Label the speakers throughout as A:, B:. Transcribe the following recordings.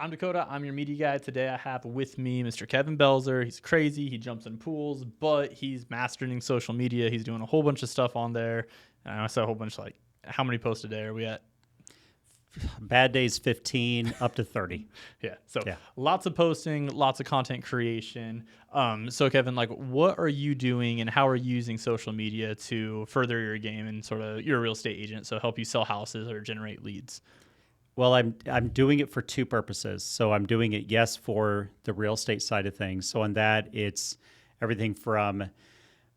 A: I'm Dakota. I'm your media guy. Today I have with me Mr. Kevin Beltzer. He's crazy. He jumps in pools, but he's mastering social media. He's doing a whole bunch of stuff on there. And I said a whole bunch, like, how many posts a day are we at?
B: Bad days 15 up to 30.
A: Yeah. So lots of posting, lots of content creation. So Kevin, like, what are you doing and how are you using social media to further your game and sort of you're a real estate agent, so help you sell houses or generate leads?
B: Well, I'm doing it for two purposes. So I'm doing it, yes, for the real estate side of things. So on that, it's everything from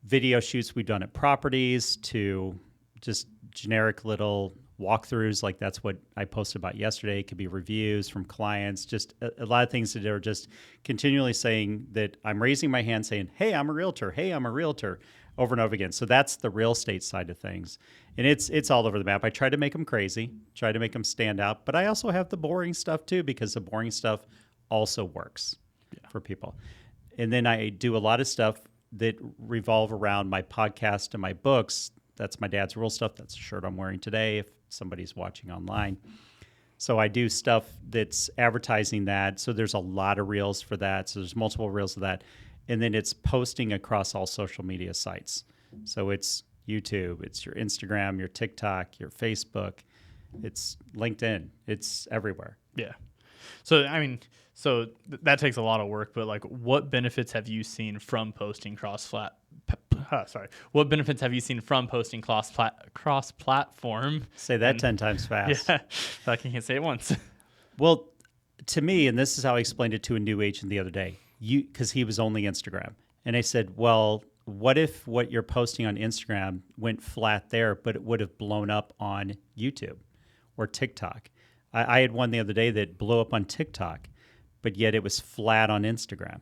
B: video shoots we've done at properties to just generic little walkthroughs. Like that's what I posted about yesterday. It could be reviews from clients, just a lot of things that are just continually saying that I'm raising my hand saying, hey, I'm a realtor. Hey, I'm a realtor, over and over again. So that's the real estate side of things. And it's all over the map. I try to make them crazy, try to make them stand out, but I also have the boring stuff too, because the boring stuff also works for people. And then I do a lot of stuff that revolve around my podcast and my books. That's my dad's real stuff. That's the shirt I'm wearing today if somebody's watching online. So I do stuff that's advertising that. So there's a lot of reels for that. So there's multiple reels of that. And then it's posting across all social media sites. So it's YouTube, it's your Instagram, your TikTok, your Facebook, it's LinkedIn, it's everywhere.
A: Yeah. So, I mean, that takes a lot of work, but like what benefits have you seen from posting what benefits have you seen from posting cross-platform?
B: Say that 10 times fast.
A: Yeah, I can't say it once.
B: Well, to me, and this is how I explained it to a new agent the other day, because he was only Instagram. And I said, well, what if what you're posting on Instagram went flat there, but it would have blown up on YouTube or TikTok? I had one the other day that blew up on TikTok, but yet it was flat on Instagram.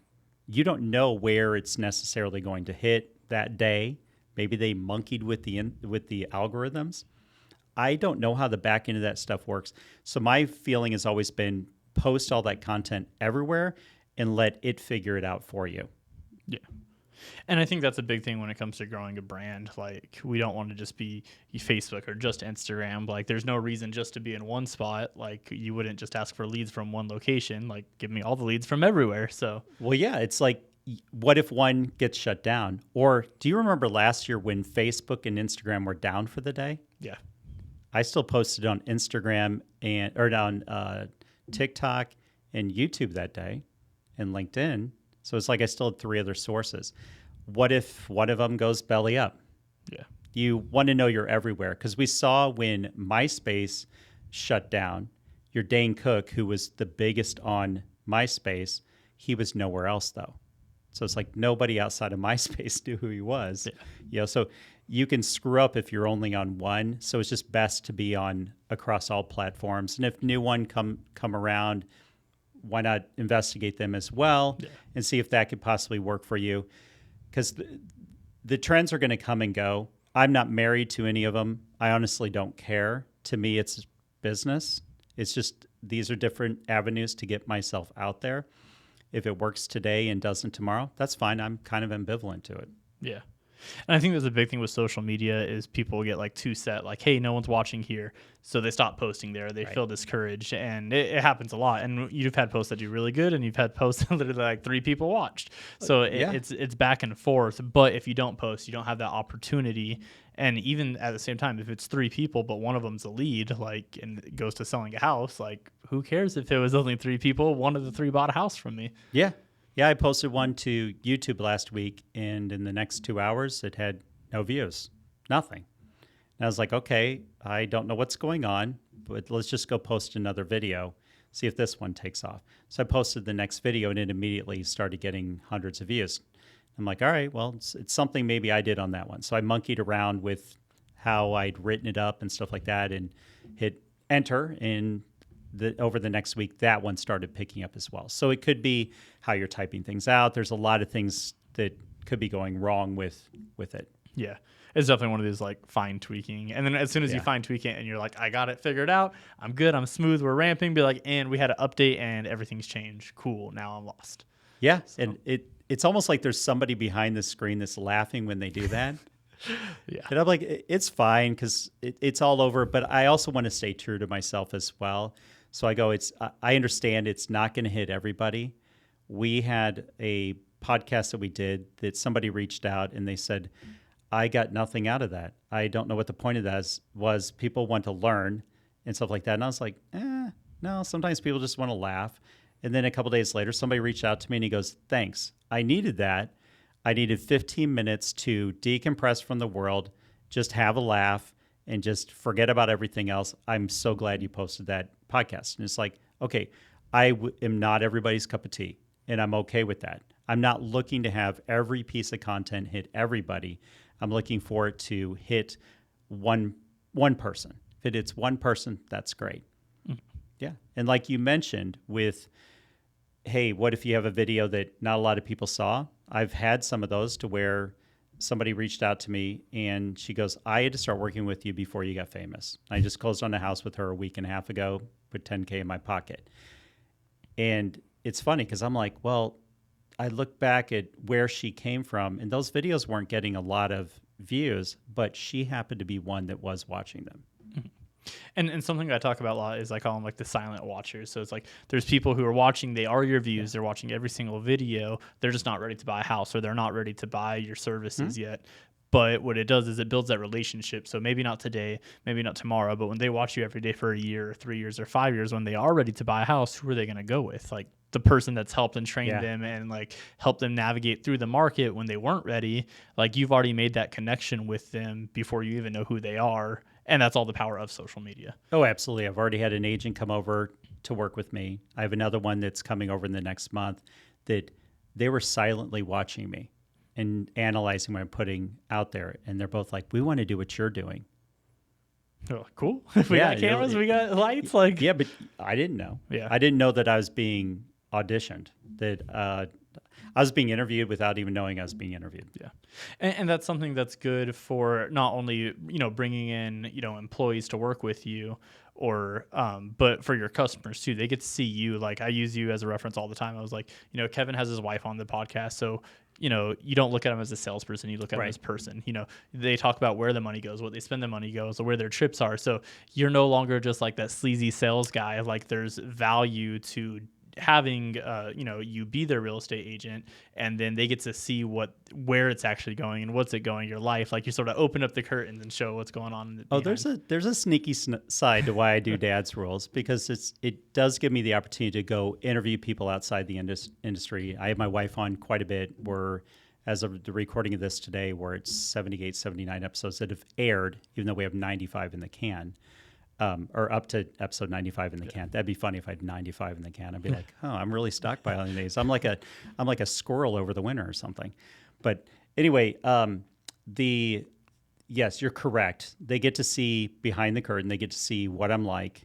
B: You don't know where it's necessarily going to hit that day. Maybe they monkeyed with the algorithms. I don't know how the back end of that stuff works. So my feeling has always been post all that content everywhere and let it figure it out for you.
A: Yeah. And I think that's a big thing when it comes to growing a brand. Like, we don't want to just be Facebook or just Instagram. Like, there's no reason just to be in one spot. Like, you wouldn't just ask for leads from one location. Like, give me all the leads from everywhere. So,
B: well, yeah, it's like, what if one gets shut down? Or do you remember last year when Facebook and Instagram were down for the day?
A: Yeah.
B: I still posted on Instagram or on TikTok and YouTube that day and LinkedIn. So it's like I still had three other sources. What if one of them goes belly up?
A: Yeah.
B: You want to know you're everywhere, because we saw when MySpace shut down, your Dane Cook, who was the biggest on MySpace, he was nowhere else though. So it's like nobody outside of MySpace knew who he was. Yeah. You know, so you can screw up if you're only on one. So it's just best to be on across all platforms. And if new one come around, why not investigate them as well and see if that could possibly work for you? Because the trends are going to come and go. I'm not married to any of them. I honestly don't care. To me, it's business. It's just these are different avenues to get myself out there. If it works today and doesn't tomorrow, that's fine. I'm kind of ambivalent to it.
A: Yeah. And I think there's a big thing with social media is people get like too set, like, hey, no one's watching here. So they stop posting there. They feel discouraged. And it happens a lot. And you've had posts that do really good, and you've had posts that literally like 3 people watched. So it's back and forth. But if you don't post, you don't have that opportunity. And even at the same time, if it's 3 people, but one of them's a lead, like, and it goes to selling a house, like, who cares if it was only 3 people? One of the 3 bought a house from me.
B: Yeah. Yeah, I posted one to YouTube last week, and in the next 2 hours, it had no views, nothing. And I was like, okay, I don't know what's going on, but let's just go post another video, see if this one takes off. So I posted the next video, and it immediately started getting hundreds of views. I'm like, all right, well, it's something maybe I did on that one. So I monkeyed around with how I'd written it up and stuff like that, and hit enter, and over the next week, that one started picking up as well. So it could be how you're typing things out. There's a lot of things that could be going wrong with it.
A: Yeah. It's definitely one of these like fine tweaking. And then as soon as you fine tweak it and you're like, I got it figured out, I'm good, I'm smooth, we're ramping, be like, and we had an update and everything's changed. Cool. Now I'm lost.
B: Yeah. So. And it's almost like there's somebody behind the screen that's laughing when they do that.
A: Yeah.
B: And I'm like, it's fine because it's all over. But I also want to stay true to myself as well. So I go, I understand it's not going to hit everybody. We had a podcast that we did that somebody reached out and they said, I got nothing out of that. I don't know what the point of that was. People want to learn and stuff like that. And I was like, no, sometimes people just want to laugh. And then a couple days later, somebody reached out to me and he goes, thanks. I needed that. I needed 15 minutes to decompress from the world, just have a laugh and just forget about everything else. I'm so glad you posted that podcast. And it's like, okay, am not everybody's cup of tea, and I'm okay with that. I'm not looking to have every piece of content hit everybody. I'm looking for it to hit one person. If it hits one person, that's great. Mm. Yeah. And like you mentioned with, hey, what if you have a video that not a lot of people saw? I've had some of those to where somebody reached out to me and she goes, I had to start working with you before you got famous. I just closed on a house with her a week and a half ago, put $10K in my pocket. And it's funny because I'm like, well, I look back at where she came from and those videos weren't getting a lot of views, but she happened to be one that was watching them.
A: Mm-hmm. And something I talk about a lot is I call them like the silent watchers. So it's like there's people who are watching, they are your views, they're watching every single video, they're just not ready to buy a house or they're not ready to buy your services yet. But what it does is it builds that relationship. So maybe not today, maybe not tomorrow, but when they watch you every day for a year, or 3 years, or 5 years, when they are ready to buy a house, who are they going to go with? Like the person that's helped and trained them and like helped them navigate through the market when they weren't ready. Like you've already made that connection with them before you even know who they are. And that's all the power of social media.
B: Oh, absolutely. I've already had an agent come over to work with me. I have another one that's coming over in the next month that they were silently watching me and analyzing what I'm putting out there. And they're both like, we want to do what you're doing.
A: Oh, cool. We got cameras, we got lights. Like,
B: yeah, but I didn't know.
A: Yeah.
B: I didn't know that I was being auditioned, that I was being interviewed without even knowing I was being interviewed.
A: Yeah. And that's something that's good for not only, bringing in, employees to work with you or, but for your customers too. They get to see you. Like I use you as a reference all the time. I was like, Kevin has his wife on the podcast. So, you don't look at him as a salesperson. You look at him as a person. They talk about where the money goes, what they spend the money goes, or where their trips are. So you're no longer just like that sleazy sales guy. Like there's value to having you be their real estate agent, and then they get to see where it's actually going and what's it going, your life. Like you sort of open up the curtains and show what's going on.
B: There's a sneaky side to why I do Dad's Rules, because it does give me the opportunity to go interview people outside the industry. I have my wife on quite a bit. As of the recording of this today, where it's 78, 79 episodes that have aired, even though we have 95 in the can. Or up to episode 95 in the can. That'd be funny if I had 95 in the can. I'd be like, oh, I'm really stockpiling these. I'm like a squirrel over the winter or something. But anyway, yes, you're correct. They get to see behind the curtain. They get to see what I'm like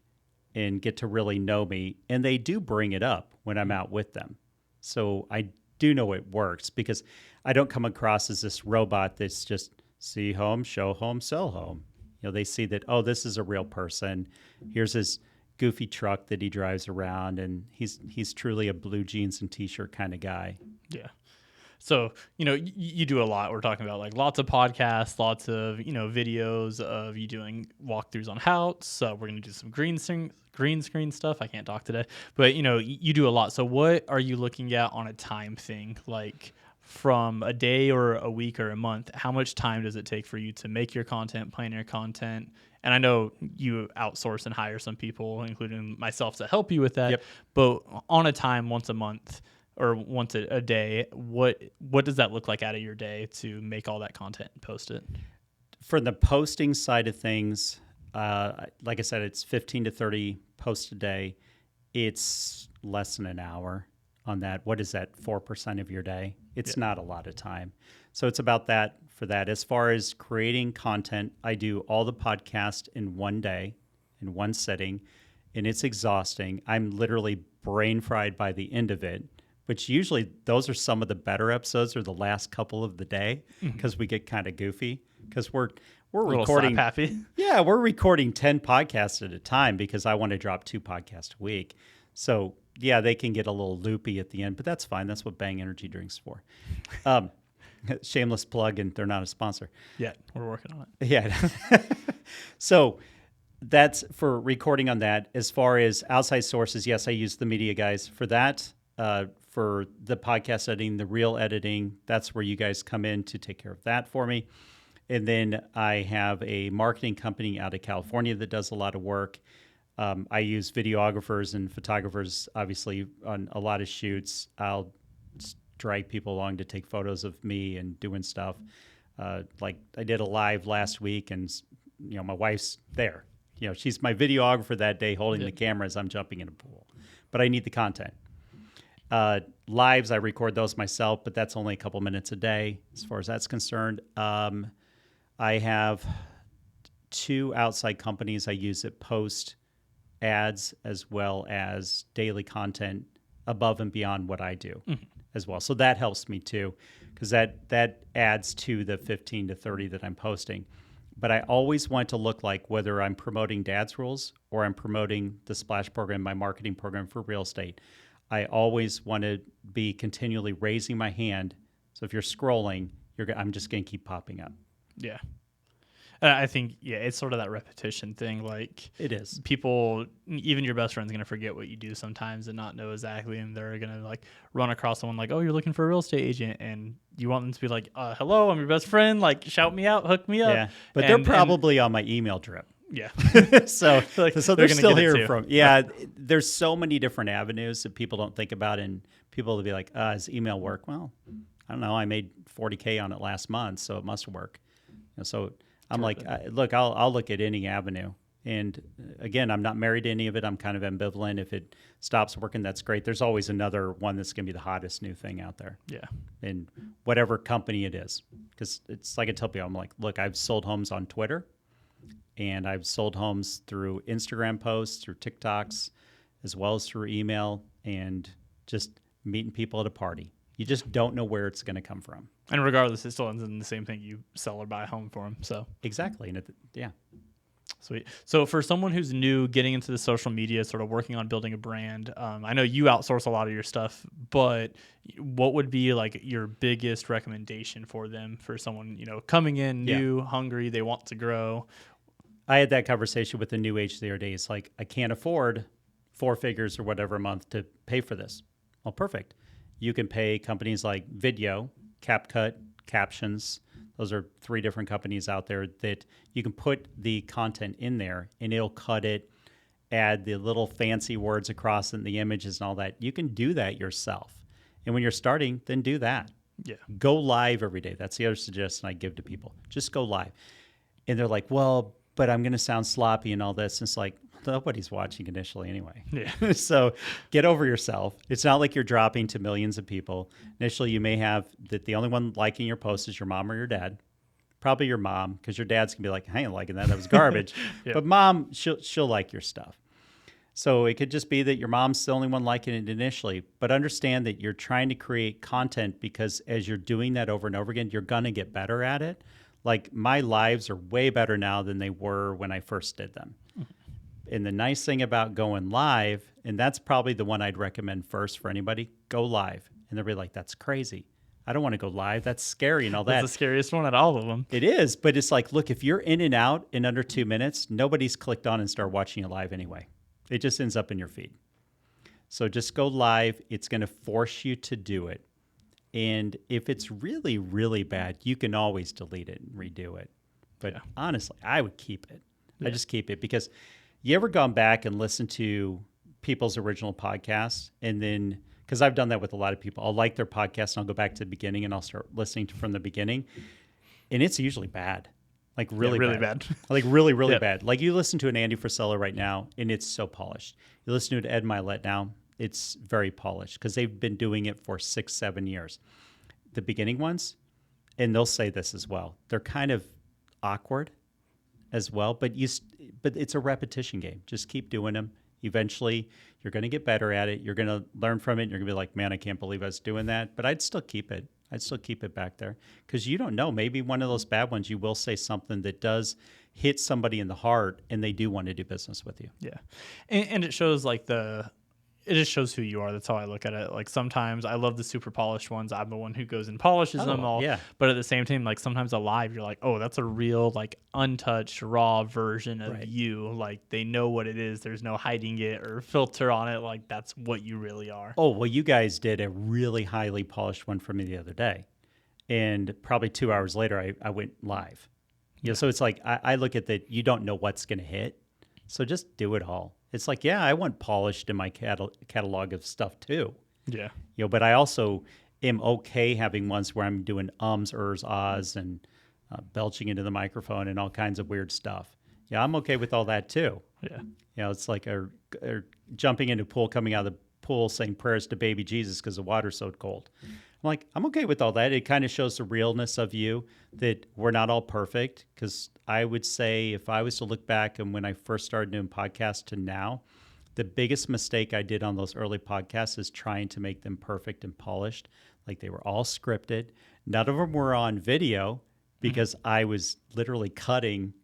B: and get to really know me. And they do bring it up when I'm out with them. So I do know it works because I don't come across as this robot that's just see home, show home, sell home. They see that, oh, this is a real person. Here's his goofy truck that he drives around, and he's truly a blue jeans and T-shirt kind of guy.
A: Yeah. So, you do a lot. We're talking about like lots of podcasts, lots of, videos of you doing walkthroughs on house. We're going to do some green screen stuff. I can't talk today, but, you do a lot. So what are you looking at on a time thing? Like from a day or a week or a month, how much time does it take for you to make your content, plan your content? And I know you outsource and hire some people, including myself, to help you with that. Yep. But on a time, once a month or once a day, what does that look like out of your day to make all that content and post it?
B: For the posting side of things, like I said, it's 15 to 30 posts a day. It's less than an hour on that. What is that, 4% of your day? It's not a lot of time. So it's about that for that. As far as creating content, I do all the podcast in one day, in one sitting, and it's exhausting. I'm literally brain fried by the end of it, which usually those are some of the better episodes or the last couple of the day because we get kind of goofy because we're recording
A: happy.
B: Yeah, we're recording 10 podcasts at a time because I want to drop 2 podcasts a week. So yeah, they can get a little loopy at the end, but that's fine. That's what Bang Energy Drink's for. Shameless plug, and they're not a sponsor.
A: Yeah, we're working on it.
B: Yeah. So That's for recording on that. As far as outside sources, yes, I use the media guys for that. For the podcast editing, the real editing, that's where you guys come in to take care of that for me. And then I have a marketing company out of California that does a lot of work. I use videographers and photographers, obviously, on a lot of shoots. I'll drag people along to take photos of me and doing stuff. Like I did a live last week, and my wife's there. She's my videographer that day, holding the camera as I'm jumping in a pool. But I need the content. Lives, I record those myself, but that's only a couple minutes a day as far as that's concerned. I have 2 outside companies I use that post ads as well as daily content above and beyond what I do as well. So that helps me too, because that adds to the 15 to 30 that I'm posting. But I always want to look like whether I'm promoting Dad's Rules or I'm promoting the Splash program, my marketing program for real estate. I always want to be continually raising my hand. So if you're scrolling, I'm just going to keep popping up.
A: Yeah. I think, it's sort of that repetition thing. Like,
B: it is.
A: People, even your best friend's going to forget what you do sometimes and not know exactly. And they're going to like run across someone like, oh, you're looking for a real estate agent. And you want them to be like, hello, I'm your best friend. Like, shout me out, hook me up.
B: Yeah. But they're probably on my email drip.
A: Yeah.
B: so they're still hearing from. Yeah.
A: Right.
B: There's so many different avenues that people don't think about. And people will be like, does email work? Well, I don't know. I made $40K on it last month, so it must work. So I'm like, look, I'll look at any avenue. And again, I'm not married to any of it. I'm kind of ambivalent. If it stops working, that's great. There's always another one that's going to be the hottest new thing out there.
A: Yeah.
B: In whatever company it is. Because it's like I tell people, I'm like, look, I've sold homes on Twitter, and I've sold homes through Instagram posts, through TikToks, as well as through email, and just meeting people at a party. You just don't know where it's going to come from.
A: And regardless, it still ends in the same thing. You sell or buy a home for them. So
B: exactly. And yeah.
A: Sweet. So for someone who's new, getting into the social media, sort of working on building a brand, I know you outsource a lot of your stuff, but what would be like your biggest recommendation for them, for someone, coming in new, hungry, they want to grow?
B: I had that conversation with the new age the other day. It's like, I can't afford 4 figures or whatever a month to pay for this. Well, perfect. You can pay companies like Video, CapCut, Captions. Those are 3 different companies out there that you can put the content in there and it'll cut it, add the little fancy words across it and the images and all that. You can do that yourself. And when you're starting, then do that.
A: Yeah.
B: Go live every day. That's the other suggestion I give to people. Just go live. And they're like, well, but I'm going to sound sloppy and all this. And it's like, nobody's watching initially anyway.
A: Yeah.
B: So get over yourself. It's not like you're dropping to millions of people. Initially, you may have that the only one liking your post is your mom or your dad. Probably your mom, because your dad's going to be like, I ain't liking that. That was garbage.
A: Yeah.
B: But mom, she'll like your stuff. So it could just be that your mom's the only one liking it initially. But understand that you're trying to create content because as you're doing that over and over again, you're going to get better at it. Like my lives are way better now than they were when I first did them. And the nice thing about going live, and that's probably the one I'd recommend first for anybody, go live. And they'll be like, that's crazy. I don't want to go live. That's scary and all that.
A: That's the scariest one out of all of them.
B: It is, but it's like, look, if you're in and out in under 2 minutes, nobody's clicked on and start watching you live anyway. It just ends up in your feed. So just go live. It's going to force you to do it. And if it's really, really bad, you can always delete it and redo it. But honestly, I would keep it.
A: Yeah.
B: I just keep it because you ever gone back and listened to people's original podcasts and then, because I've done that with a lot of people, I'll like their podcast and I'll go back to the beginning and I'll start listening from the beginning. And it's usually bad. Like really bad. Like really, really bad. Like you listen to an Andy Frisella right now and it's so polished. You listen to Ed Milet now, it's very polished because they've been doing it for 6-7 years. The beginning ones, and they'll say this as well, they're kind of awkward as well, but it's a repetition game. Just keep doing them. Eventually, you're going to get better at it. You're going to learn from it. And you're going to be like, man, I can't believe I was doing that. But I'd still keep it. I'd still keep it back there because you don't know. Maybe one of those bad ones, you will say something that does hit somebody in the heart and they do want to do business with you.
A: Yeah. And it shows like it just shows who you are. That's how I look at it. Like sometimes I love the super polished ones. I'm the one who goes and polishes them all.
B: Yeah.
A: But at the same time, like sometimes alive, you're like, oh, that's a real like untouched raw version of you. Like they know what it is. There's no hiding it or filter on it. Like that's what you really are.
B: Oh, well, you guys did a really highly polished one for me the other day. And probably 2 hours later, I went live. So it's like I look at that. You don't know what's going to hit. So just do it all. It's like, yeah, I want polished in my catalog of stuff too.
A: Yeah.
B: But I also am okay having ones where I'm doing ums, ers, ahs, and belching into the microphone and all kinds of weird stuff. Yeah, I'm okay with all that too.
A: Yeah.
B: It's like a jumping into a pool, coming out of the pool, saying prayers to baby Jesus because the water's so cold. I'm like, I'm okay with all that. It kind of shows the realness of you, that we're not all perfect. Because I would say if I was to look back and when I first started doing podcasts to now, the biggest mistake I did on those early podcasts is trying to make them perfect and polished. Like they were all scripted. None of them were on video because I was literally cutting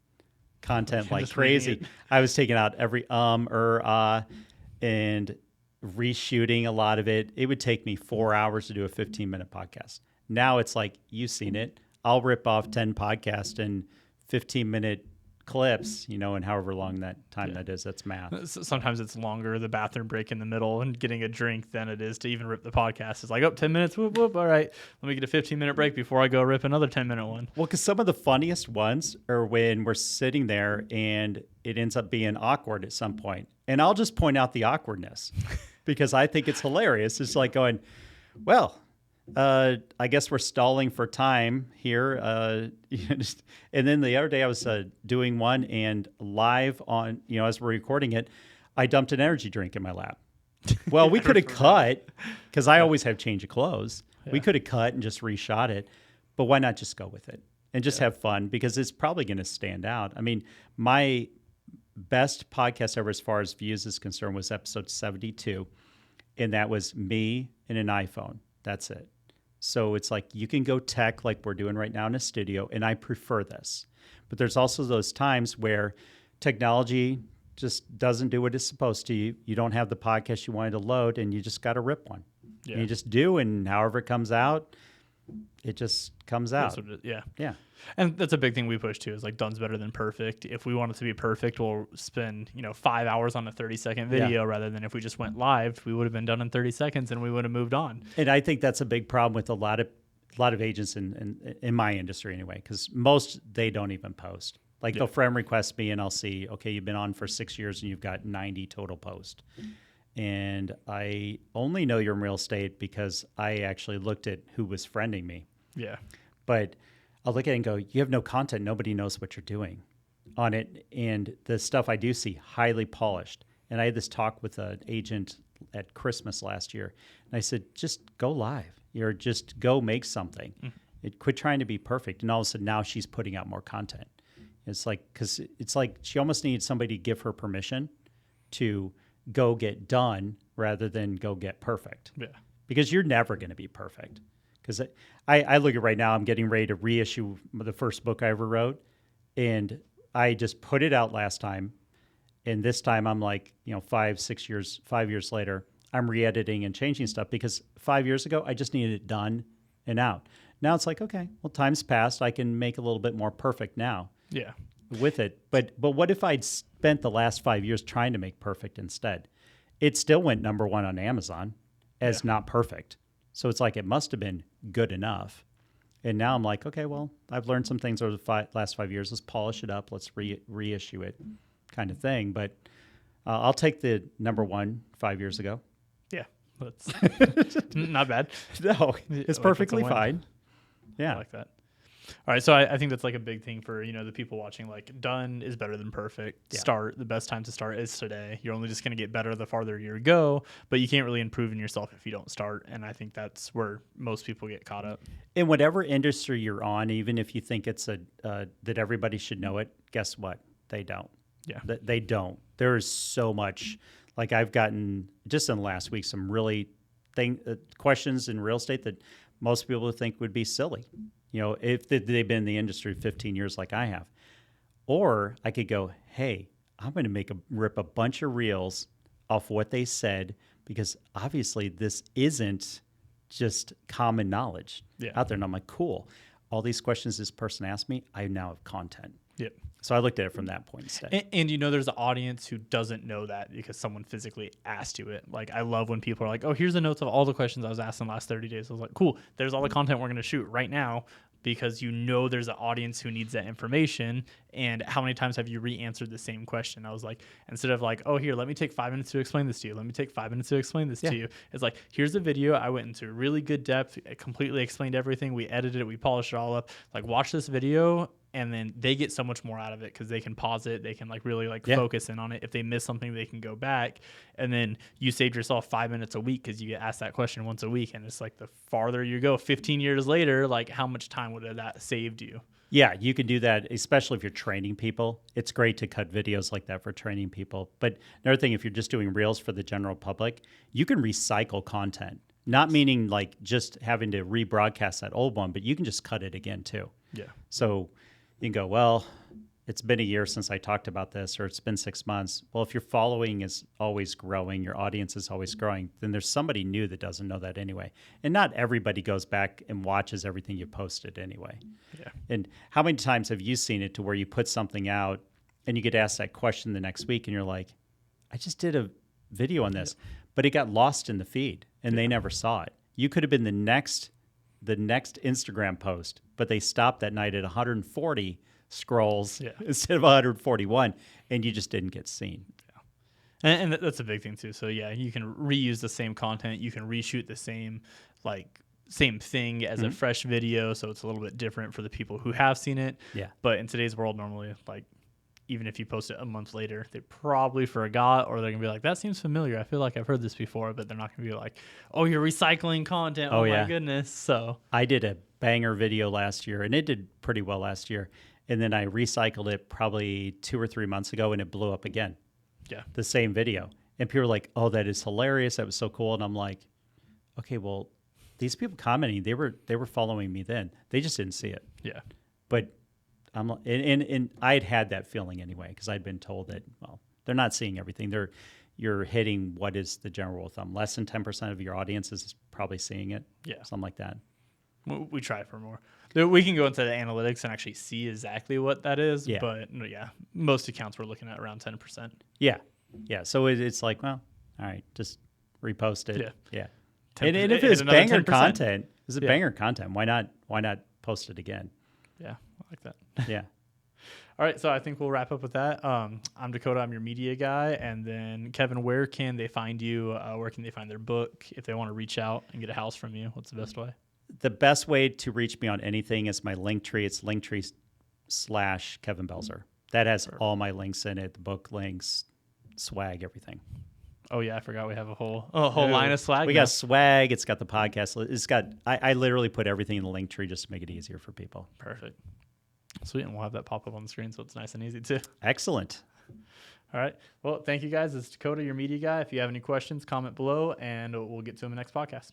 B: content like crazy. I was taking out every and reshooting a lot of it. It would take me 4 hours to do a 15-minute podcast. Now it's like, you've seen it. I'll rip off 10 podcasts and 15-minute clips, and however long that time that is, that's math.
A: Sometimes it's longer, the bathroom break in the middle and getting a drink than it is to even rip the podcast. It's like, 10 minutes, whoop, whoop. All right, let me get a 15-minute break before I go rip another 10-minute one.
B: Well, because some of the funniest ones are when we're sitting there and it ends up being awkward at some point. And I'll just point out the awkwardness because I think it's hilarious. It's like going, well, I guess we're stalling for time here. And then the other day I was doing one and live on, as we're recording it, I dumped an energy drink in my lap. Well, we could have cut because I always have change of clothes. Yeah. We could have cut and just reshot it, but why not just go with it and just have fun because it's probably going to stand out. I mean, my best podcast ever as far as views is concerned was episode 72, and that was me and an iPhone. That's it. So it's like you can go tech like we're doing right now in a studio, and I prefer this. But there's also those times where technology just doesn't do what it's supposed to. You don't have the podcast you wanted to load, and you just got to rip one. Yeah. And you just do, and however it comes out, it just comes out.
A: Yeah. And that's a big thing we push too, is like done's better than perfect. If we want it to be perfect, we'll spend 5 hours on a 30-second video rather than if we just went live, we would have been done in 30 seconds and we would have moved on.
B: And I think that's a big problem with a lot of agents in my industry anyway, because most, they don't even post. Like they'll friend request me and I'll see, okay, you've been on for 6 years and you've got 90 total posts. And I only know you're in real estate because I actually looked at who was friending me.
A: Yeah.
B: But I'll look at it and go, you have no content. Nobody knows what you're doing on it. And the stuff I do see, highly polished. And I had this talk with an agent at Christmas last year. And I said, just go live. Just go make something. Quit trying to be perfect. And all of a sudden now she's putting out more content. It's like, because it's like she almost needed somebody to give her permission to go get done rather than go get perfect.
A: Yeah.
B: Because you're never going to be perfect. Because I look at right now, I'm getting ready to reissue the first book I ever wrote. And I just put it out last time. And this time I'm like, 5 years later, I'm re-editing and changing stuff because 5 years ago, I just needed it done and out. Now it's like, okay, well, time's passed. I can make a little bit more perfect now.
A: Yeah.
B: With it. But what if I'd spent the last 5 years trying to make perfect instead? It still went number one on Amazon as not perfect. So it's like it must have been good enough. And now I'm like, okay, well, I've learned some things over the last 5 years. Let's polish it up. Let's reissue it kind of thing. But I'll take the number one 5 years ago.
A: Yeah, that's not bad.
B: No, it's perfectly fine. Yeah.
A: I like that. All right, so I think that's like a big thing for, the people watching. Like, done is better than perfect. Yeah. Start, the best time to start is today. You're only just going to get better the farther you go, but you can't really improve in yourself if you don't start. And I think that's where most people get caught up.
B: In whatever industry you're on, even if you think it's that everybody should know it, guess what? They don't.
A: Yeah.
B: They don't. There is so much. Like I've gotten, just in the last week, some really questions in real estate that most people think would be silly. If they've been in the industry 15 years like I have. Or I could go, hey, I'm going to rip a bunch of reels off what they said, because obviously this isn't just common knowledge out there. And I'm like, cool. All these questions this person asked me, I now have content.
A: Yep.
B: So I looked at it from that point instead.
A: And there's an audience who doesn't know that because someone physically asked you it. Like, I love when people are like, oh, here's the notes of all the questions I was asked in the last 30 days. I was like, cool, there's all the content we're going to shoot right now, because there's an audience who needs that information. And how many times have you re-answered the same question? I was like, instead of like, oh, here, let me take 5 minutes to explain this to you. Let me take 5 minutes to explain this to you. It's like, here's a video. I went into really good depth. I completely explained everything. We edited it. We polished it all up. Like, watch this video. And then they get so much more out of it because they can pause it. They can like really like focus in on it. If they miss something, they can go back. And then you saved yourself 5 minutes a week because you get asked that question once a week. And it's like, the farther you go, 15 years later, like, how much time would have that saved you?
B: Yeah, you can do that, especially if you're training people. It's great to cut videos like that for training people. But another thing, if you're just doing reels for the general public, you can recycle content. Not meaning like just having to rebroadcast that old one, but you can just cut it again too.
A: Yeah.
B: So you can go, well, it's been a year since I talked about this, or it's been 6 months. Well, if your following is always growing, your audience is always growing, then there's somebody new that doesn't know that anyway. And not everybody goes back and watches everything you posted anyway.
A: Yeah.
B: And how many times have you seen it to where you put something out and you get asked that question the next week and you're like, I just did a video on this, but it got lost in the feed and they never saw it. You could have been the next Instagram post, but they stopped that night at 140 scrolls instead of 141, and you just didn't get seen.
A: Yeah. And that's a big thing too. So yeah, you can reuse the same content. You can reshoot the same thing as a fresh video. So it's a little bit different for the people who have seen it.
B: Yeah.
A: But in today's world, normally, like, even if you post it a month later, they probably forgot, or they're going to be like, that seems familiar. I feel like I've heard this before, but they're not going to be like, oh, you're recycling content. Oh my goodness. So
B: I did a banger video last year, and it did pretty well last year. And then I recycled it probably 2 or 3 months ago, and it blew up again.
A: Yeah.
B: The same video. And people were like, oh, that is hilarious. That was so cool. And I'm like, okay, well, these people commenting, they were following me then. They just didn't see it.
A: Yeah.
B: But and I'd had that feeling anyway, because I'd been told that, well, they're not seeing everything. You're hitting what is the general rule of thumb. Less than 10% of your audience is probably seeing it.
A: Yeah.
B: Something like that.
A: We try for more. We can go into the analytics and actually see exactly what that is.
B: Yeah.
A: But yeah, most accounts we're looking at around 10%.
B: Yeah. Yeah. So it's like, well, all right, just repost it.
A: Yeah.
B: And if it's banger
A: 10%.
B: content, banger content, why not post it again?
A: Yeah, I like that.
B: Yeah.
A: All right, so I think we'll wrap up with that. I'm Dakota. I'm your media guy. And then, Kevin, where can they find you? Where can they find their book? If they want to reach out and get a house from you, what's the best way?
B: The best way to reach me on anything is my Linktree. It's Linktree/Kevin Beltzer. That has all my links in it, the book links, swag, everything.
A: Oh, yeah, I forgot we have a whole line of swag.
B: We got swag. It's got the podcast. It's got, I literally put everything in the Linktree just to make it easier for people.
A: Perfect. Sweet, and we'll have that pop up on the screen so it's nice and easy too.
B: Excellent.
A: All right. Well, thank you guys. This is Dakota, your media guy. If you have any questions, comment below, and we'll get to them in the next podcast.